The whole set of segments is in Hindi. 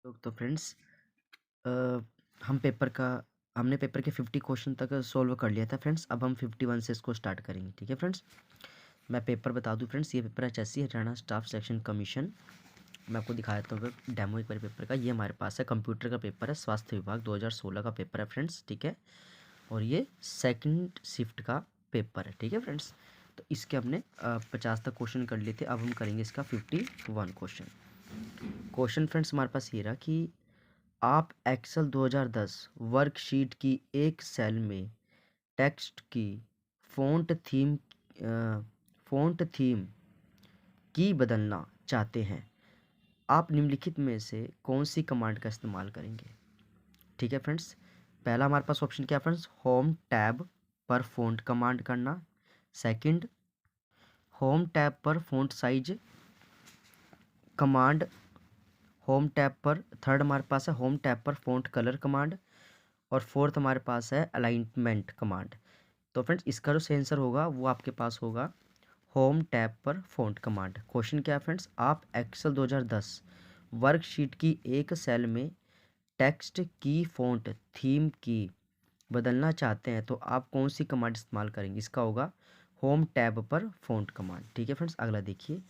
तो फ्रेंड्स अ, हमने पेपर के 50 क्वेश्चन तक सॉल्व कर लिया था फ्रेंड्स। अब हम 51 से इसको स्टार्ट करेंगे। ठीक है फ्रेंड्स, मैं पेपर बता दूं फ्रेंड्स। ये paper HSC Haryana staff selection commission. मैं आपको दिखा देता हूँ डेमो एक बार पेपर का। ये हमारे पास है, कंप्यूटर का पेपर है, स्वास्थ्य विभाग 2016 का पेपर है फ्रेंड्स। ठीक है, और ये सेकंड शिफ्ट का पेपर है। ठीक है फ्रेंड्स, तो इसके हमने 50 तक क्वेश्चन कर लिए थे। अब हम करेंगे इसका 51 क्वेश्चन फ्रेंड्स। हमारे पास ये रहा कि आप एक्सेल 2010 वर्कशीट की एक सेल में टेक्स्ट की फ़ॉन्ट थीम की बदलना चाहते हैं। आप निम्नलिखित में से कौन सी कमांड का इस्तेमाल करेंगे। ठीक है फ्रेंड्स, पहला हमारे पास ऑप्शन क्या है फ्रेंड्स, होम टैब पर फ़ॉन्ट कमांड करना। सेकंड, होम टैब पर font size command. Home tab पर थर्ड हमारे पास है होम टैब पर फ़ॉन्ट कलर कमांड। और फोर्थ हमारे पास है अलाइनमेंट कमांड। तो फ्रेंड्स, इसका जो सही आंसर होगा वो आपके पास होगा होम टैब पर फ़ॉन्ट कमांड। क्वेश्चन क्या है फ्रेंड्स, आप एक्सेल 2010 वर्कशीट की एक सेल में टेक्स्ट की फ़ॉन्ट थीम की बदलना चाहते हैं, तो आप कौन सी कमांड इस्तेमाल करेंगे। इसका होगा होम टैब पर फ़ॉन्ट कमांड। ठीक है फ्रेंड्स, अगला देखिए,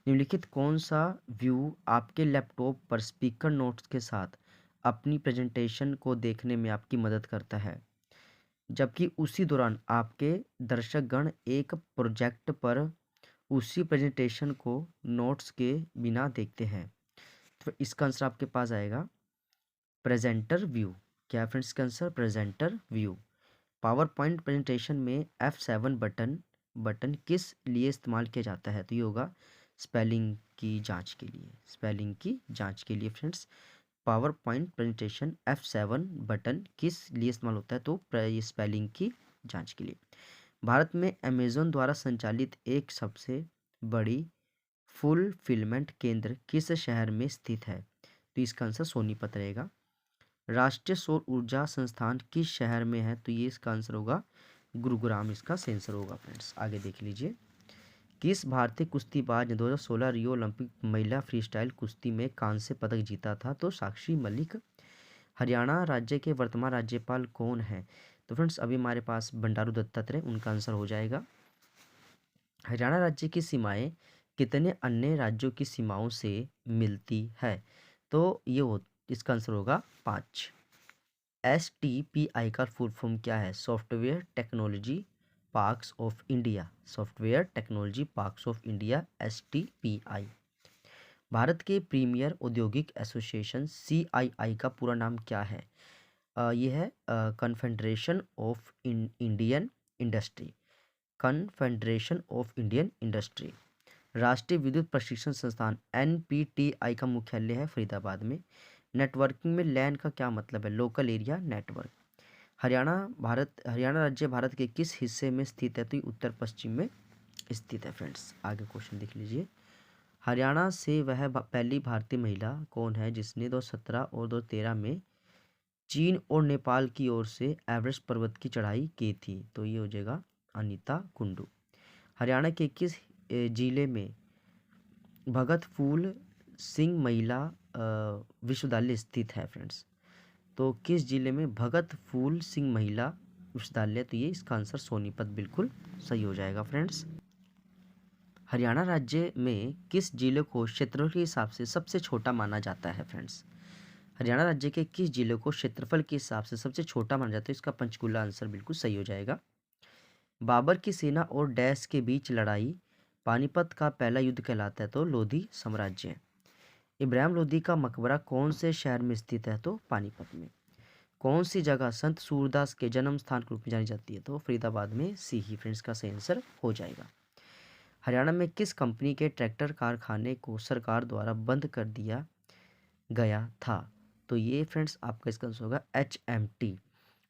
निम्नलिखित कौन सा व्यू आपके लैपटॉप पर स्पीकर नोट्स के साथ अपनी प्रेजेंटेशन को देखने में आपकी मदद करता है, जबकि उसी दौरान आपके दर्शकगण एक प्रोजेक्ट पर उसी प्रेजेंटेशन को नोट्स के बिना देखते हैं। तो इसका आंसर आपके पास आएगा प्रेजेंटर व्यू। क्या है फ्रेंड्स इसका answer, presenter view. Power point presentation में F7 बटन किस लिए इस्तेमाल किया जाता है। तो ये होगा स्पेलिंग की जांच के लिए, स्पेलिंग की जांच के लिए friends. Power point presentation F7 button किस लिए इस्तेमाल होता है, तो ये स्पेलिंग की जांच के लिए। भारत में अमेज़न द्वारा संचालित एक सबसे बड़ी फुलफिलमेंट केंद्र किस शहर में स्थित है। तो इसका आंसर सोनीपत रहेगा। राष्ट्रीय सौर ऊर्जा संस्थान किस शहर में है, तो ये इसका आंसर होगा गुरुग्राम, इसका सही आंसर होगा फ्रेंड्स। आगे देख लीजिए, किस भारतीय कुश्तीबाज ने 2016 रियो ओलंपिक महिला फ्रीस्टाइल कुश्ती में कांस्य पदक जीता था। तो साक्षी मलिक। हरियाणा राज्य के वर्तमान राज्यपाल कौन है। तो फ्रेंड्स, अभी हमारे पास बंडारू दत्तात्रेय, उनका आंसर हो जाएगा। हरियाणा राज्य की सीमाएं कितने अन्य राज्यों की सीमाओं से मिलती है। तो ये हो इसका आंसर होगा 5। STPI का फुल फॉर्म क्या है, software technology parks of India. Software technology parks of India, STPI। Bharat के प्रीमियर औद्योगिक एसोसिएशन CII का पूरा नाम क्या है। ये है confederation of Indian industry. Confederation of Indian industry. राष्ट्रीय विद्युत प्रशिक्षण संस्थान NPTI का मुख्यालय है फरीदाबाद में। नेटवर्किंग में लैन का क्या मतलब है, लोकल एरिया नेटवर्क। हरियाणा राज्य भारत के किस हिस्से में स्थित है, तो ये उत्तर पश्चिम में स्थित है फ्रेंड्स। आगे क्वेश्चन देख लीजिए, हरियाणा से वह पहली भारतीय महिला कौन है जिसने 2017 और 2013 में चीन और नेपाल की ओर से एवरेस्ट पर्वत की चढ़ाई की थी। तो ये हो जाएगा अनीता कुंडू। हरियाणा के किस जिले में भगत फूल सिंह महिला विश्वविद्यालय स्थित है फ्रेंड्स। तो किस जिले में भगत फूल सिंह महिला विश्वविद्यालय, तो ये इसका आंसर सोनीपत बिल्कुल सही हो जाएगा फ्रेंड्स। हरियाणा राज्य में किस जिले को क्षेत्रफल के हिसाब से सबसे छोटा माना जाता है फ्रेंड्स। हरियाणा राज्य के किस जिले को क्षेत्रफल के हिसाब से सबसे छोटा माना जाता है, इसका पंचकुला आंसर बिल्कुल सही हो जाएगा। बाबर की सेना और डैश के बीच लड़ाई पानीपत का पहला युद्ध कहलाता है, तो लोधी साम्राज्य। इब्राहिम लोधी का मकबरा कौन से शहर में स्थित है, तो पानीपत में। कौन सी जगह संत सूरदास के जन्म स्थान के रूप में जानी जाती है, तो फरीदाबाद में सीही फ्रेंड्स का सही आंसर हो जाएगा। हरियाणा में किस कंपनी के ट्रैक्टर कारखाने को सरकार द्वारा बंद कर दिया गया था। तो ये फ्रेंड्स आपका इसका आंसर होगा HMT।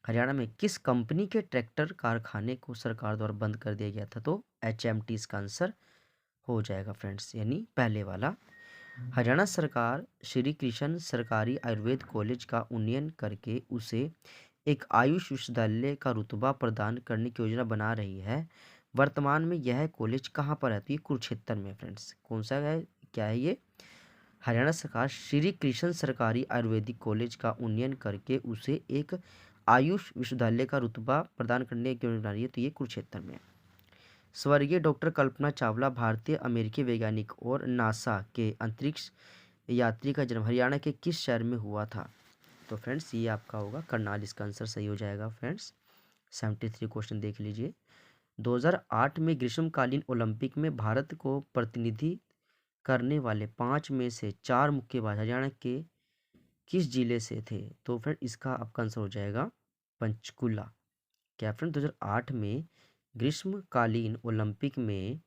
हरियाणा में किस कंपनी के ट्रैक्टर कारखाने को सरकार द्वारा बंद कर दिया गया था, तो HMT इसका आंसर हो जाएगा फ्रेंड्स, यानी पहले वाला। हरियाणा सरकार श्री कृष्ण सरकारी आयुर्वेद कॉलेज का उन्नयन करके उसे एक आयुष विश्वविद्यालय का रुतबा प्रदान करने की योजना बना रही है। वर्तमान में यह कॉलेज कहाँ पर है, तो ये कुरुक्षेत्र में फ्रेंड्स। कौन सा है, क्या है ये, हरियाणा सरकार श्री कृष्ण सरकारी आयुर्वेदिक कॉलेज का उन्नयन करके उसे एक आयुष विश्वविद्यालय का रुतबा प्रदान करने की योजना बना रही है, तो ये कुरुक्षेत्र में है। स्वर्गीय डॉक्टर कल्पना चावला भारतीय अमेरिकी वैज्ञानिक और नासा के अंतरिक्ष यात्री का जन्म हरियाणा के किस शहर में हुआ था? तो फ्रेंड्स ये आपका होगा करनाल, इसका आंसर सही हो जाएगा। फ्रेंड्स 73 क्वेश्चन देख लीजिए। 2008 में ग्रीष्मकालीन ओलंपिक में भारत को प्रतिनिधि करने वाले 5 में से 4 मुक्केबाज हरियाणा के किस जिले से थे? तो फ्रेंड इसका आपका आंसर हो जाएगा पंचकुला। क्या फ्रेंड 2008 में ग्रीष्मकालीन ओलंपिक में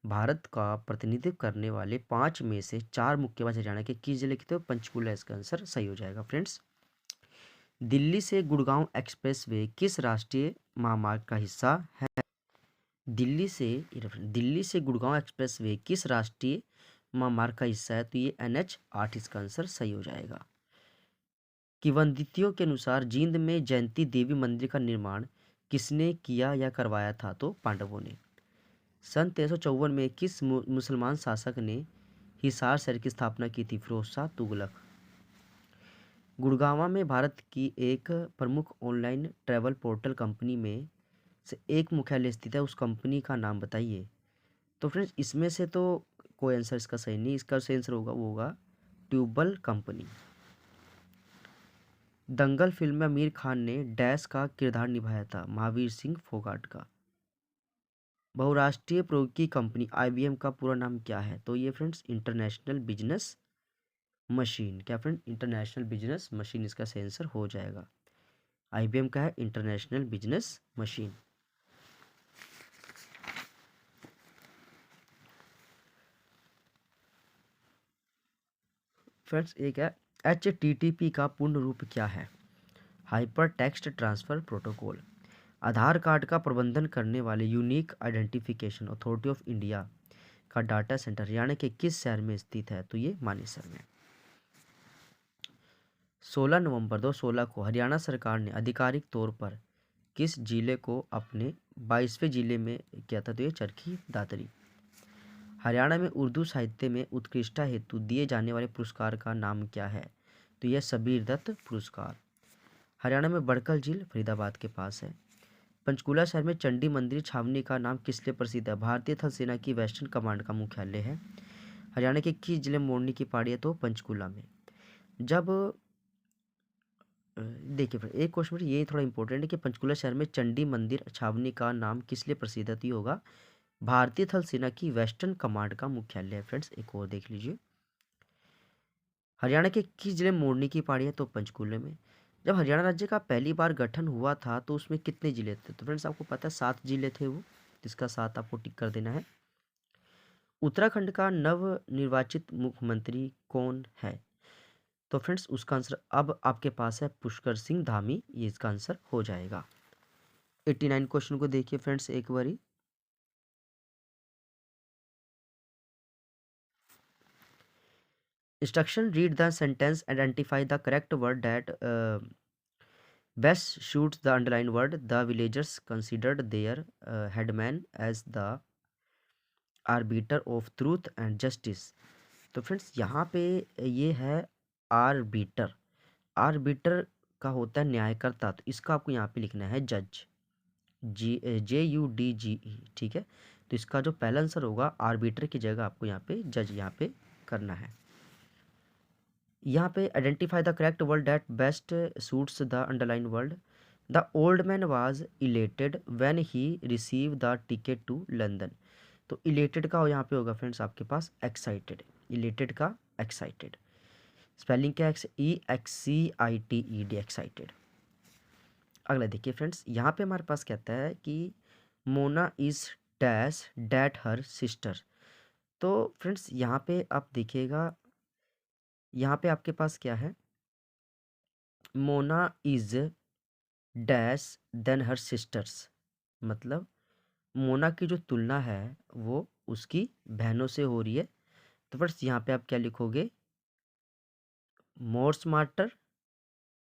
भारत का प्रतिनिधित्व करने वाले 5 में से 4 मुक्केबाज हरियाणा के किस जिले के थे? पंचकुला इसका आंसर सही हो जाएगा। फ्रेंड्स दिल्ली से गुड़गांव एक्सप्रेसवे किस राष्ट्रीय महामार्ग का हिस्सा है? दिल्ली से गुड़गांव एक्सप्रेसवे किस राष्ट्रीय महामार्ग का हिस्सा है? तो ये NH8 इसका आंसर सही हो जाएगा। किंवदंतियों के अनुसार जींद में जयंती देवी मंदिर का निर्माण किसने किया या करवाया था? तो पांडवों ने। सन 1354 में किस मुसलमान शासक ने हिसार शहर की स्थापना की थी? फिरोज शाह तुगलक। गुड़गांव में भारत की एक प्रमुख ऑनलाइन ट्रैवल पोर्टल कंपनी में से एक मुख्यालय स्थित है, उस कंपनी का नाम बताइए। तो फ्रेंड्स इसमें से तो कोई आंसर इसका सही नहीं, इसका सही आंसर होगा वो होगा ट्यूबल कंपनी। दंगल फिल्म में आमिर खान ने डैश का किरदार निभाया था? महावीर सिंह फोगाट का। बहुराष्ट्रीय प्रौद्योगिकी कंपनी IBM का पूरा नाम क्या है? तो ये फ्रेंड्स इंटरनेशनल बिजनेस मशीन। क्या फ्रेंड इंटरनेशनल बिजनेस मशीन इसका सही आंसर हो जाएगा। IBM का है इंटरनेशनल बिजनेस मशीन। फ्रेंड्स एक है HTTP का पूर्ण रूप क्या है? Hyper text transfer protocol. Aadhaar card का प्रबंधन करने वाले unique identification authority of India का डाटा सेंटर हरियाणा के किस शहर में स्थित है? तो ये मानेसर में। 16 नवंबर 2016 को हरियाणा सरकार ने आधिकारिक तौर पर किस जिले को अपने 22वें जिले में किया था? तो ये चरखी दादरी। हरियाणा में उर्दू साहित्य में उत्कृष्टता हेतु दिए जाने वाले पुरस्कार का नाम क्या है? तो यह सबीर दत्त पुरस्कार। हरियाणा में बड़कल झील फरीदाबाद के पास है। पंचकुला शहर में चंडी मंदिर छावनी का नाम किस लिए प्रसिद्ध है? भारतीय थल सेना की वेस्टर्न कमांड का मुख्यालय है। हरियाणा के किस जिले में मोरनी की पहाड़ी है? तो पंचकुला में। जब देखिए फिर एक क्वेश्चन ये थोड़ा इंपॉर्टेंट है कि पंचकुला शहर में चंडी मंदिर छावनी का नाम किस लिए प्रसिद्ध है? तो ये होगा भारतीय थल सेना की वेस्टर्न कमांड का मुख्यालय है। फ्रेंड्स एक और देख लीजिए। हरियाणा के किस जिले में मोरनी की पहाड़ी है? तो पंचकुले में। जब हरियाणा राज्य का पहली बार गठन हुआ था तो उसमें कितने जिले थे? तो फ्रेंड्स आपको पता है 7 जिले थे वो, जिसका 7 आपको टिक कर देना है। उत्तराखंड का नव निर्वाचित मुख्यमंत्री कौन है? तो फ्रेंड्स उसका आंसर अब आपके पास है पुष्कर सिंह धामी, ये इसका आंसर हो जाएगा। 89 क्वेश्चन को देखिए फ्रेंड्स एक बारी। Instruction read the sentence identify the correct word that best shoots the underlined word. The villagers considered their headman as the arbiter of truth and justice. तो फ्रेंड्स यहाँ पे ये है आर्बिटर। आर्बिटर का होता है न्यायकर्ता, तो इसका आपको यहाँ पे लिखना है जज, JUDGE। ठीक है, तो इसका जो पहला आंसर होगा आर्बिटर की जगह आपको यहाँ पे जज यहाँ पे करना है। यहाँ पे identify the correct word that best suits the underline word. The old man was elated when he receive the ticket to London. तो इलेटेड का यहाँ पे होगा फ्रेंड्स आपके पास एक्साइटेड। इलेटेड का एक्साइटेड स्पेलिंग क्या है? EXCITED excited. अगला देखिए फ्रेंड्स, यहाँ पे हमारे पास कहता है कि Mona is dash that her sister. तो फ्रेंड्स यहाँ पे आप देखिएगा, यहाँ पे आपके पास क्या है? Mona is dash than her sisters, मतलब मोना की जो तुलना है वो उसकी बहनों से हो रही है। तो फ्रेंड्स यहाँ पे आप क्या लिखोगे? More smarter,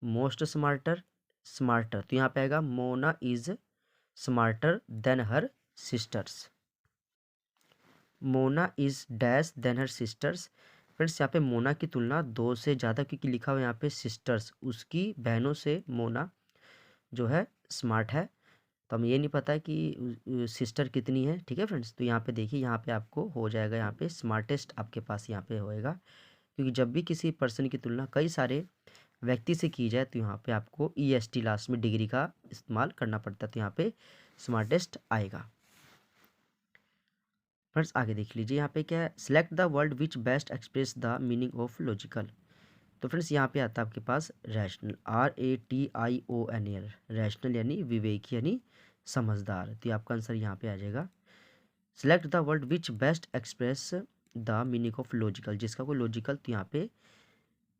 most smarter, smarter. तो यहाँ पे आएगा Mona is smarter than her sisters. Mona is dash than her sisters friends यहाँ पे मोना की तुलना 2 से ज़्यादा, क्योंकि लिखा हुआ है यहाँ पे सिस्टर्स, उसकी बहनों से मोना जो है स्मार्ट है। तो हमें ये नहीं पता है कि सिस्टर कितनी है, ठीक है फ्रेंड्स। तो यहाँ पे देखिए, यहाँ पे आपको हो जाएगा, यहाँ पे स्मार्टेस्ट आपके पास यहाँ पे होएगा, क्योंकि जब भी किसी पर्सन की तुलना कई सारे व्यक्ति से की जाए तो यहाँ पे आपको EST लास्ट में डिग्री का इस्तेमाल करना पड़ता है, तो यहाँ पे स्मार्टेस्ट आएगा। फ्रेंड्स आगे देख लीजिए, यहाँ पे क्या है, select the word which best express the meaning of logical. तो फ्रेंड्स यहाँ पे आता है आपके पास रैशनल, RATIONAL, रैशनल यानी विवेकी यानी समझदार। तो ये आपका आंसर यहाँ पे आ जाएगा। Select the word which best express the meaning of logical, जिसका कोई लॉजिकल, तो यहाँ पे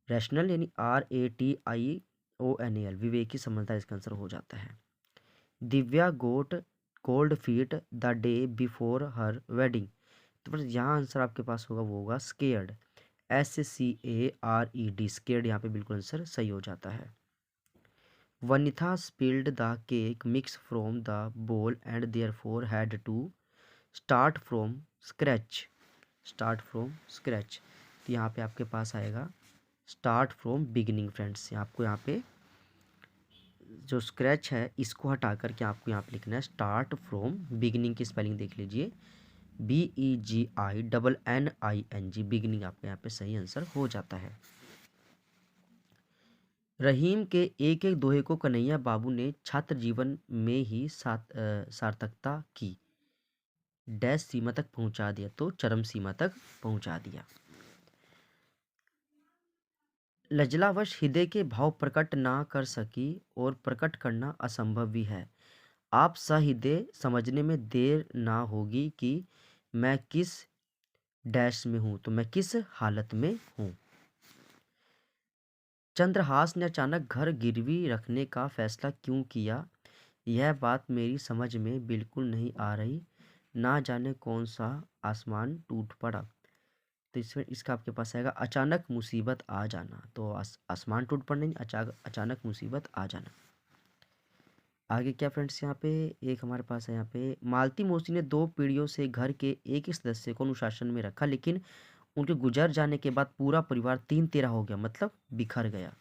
रैशनल यानी RATIONAL, विवेकी समझदार, इसका आंसर हो जाता है। Divya got cold feet the day before her wedding. तो फ्रेंड्स यहाँ आंसर आपके पास होगा, वो होगा स्केयर्ड, SCARED, स्केयर्ड यहाँ पे बिल्कुल आंसर सही हो जाता है। Vanitha spilled the cake mix from the bowl and therefore had to start from scratch, start from scratch. तो यहाँ पे आपके पास आएगा स्टार्ट फ्रॉम बिगिनिंग। फ्रेंड्स आपको यहाँ पे जो स्क्रैच है इसको हटा करके आपको यहाँ पे लिखना है स्टार्ट फ्रॉम बिगिनिंग की स्पेलिंग देख लीजिए, BEGINNING, बिगिनिंग आपका यहाँ पे सही आंसर हो जाता है। रहीम के एक एक दोहे को कन्हैया बाबू ने छात्र जीवन में ही सार्थकता की डैश सीमा तक पहुंचा दिया, तो चरम सीमा तक पहुंचा दिया। लजलावश हृदय के भाव प्रकट ना कर सकी और प्रकट करना असंभव भी है, आप सहृदय समझने में देर ना होगी कि मैं किस डैश में हूँ, तो मैं किस हालत में हूँ। चंद्रहास ने अचानक घर गिरवी रखने का फैसला क्यों किया, यह बात मेरी समझ में बिल्कुल नहीं आ रही, ना जाने कौन सा आसमान टूट पड़ा। तो इसमें इसका आपके पास आएगा अचानक मुसीबत आ जाना, तो आसमान टूट पड़ना नहीं, अचानक मुसीबत आ जाना। आगे क्या फ्रेंड्स, यहाँ पे एक हमारे पास है, यहाँ पे मालती मौसी ने 2 पीढ़ियों से घर के एक ही सदस्य को अनुशासन में रखा, लेकिन उनके गुजर जाने के बाद पूरा परिवार 3-13 हो गया, मतलब बिखर गया।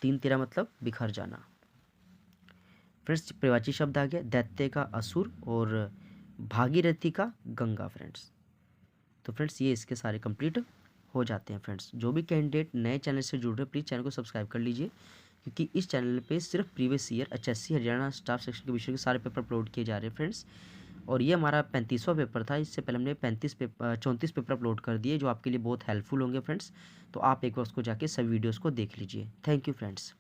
3-13 मतलब बिखर जाना। फ्रेंड्स प्रवाची शब्द आ गया, दैत्य का असुर और भागीरथी का गंगा। फ्रेंड्स तो फ्रेंड्स ये इसके सारे कंप्लीट हो जाते हैं। फ्रेंड्स जो भी कैंडिडेट नए चैनल से जुड़ रहे हैं प्लीज़ चैनल को सब्सक्राइब कर लीजिए, क्योंकि इस चैनल पे सिर्फ previous year HSC Haryana staff section के विषय के सारे पेपर अपलोड किए जा रहे हैं फ्रेंड्स। और ये हमारा 35वां पेपर था, इससे पहले हमने 34 पेपर अपलोड कर दिए जो आपके लिए बहुत हेल्पफुल होंगे फ्रेंड्स। तो आप एक बार उसको जाके सभी वीडियोज़ को देख लीजिए। Thank you friends.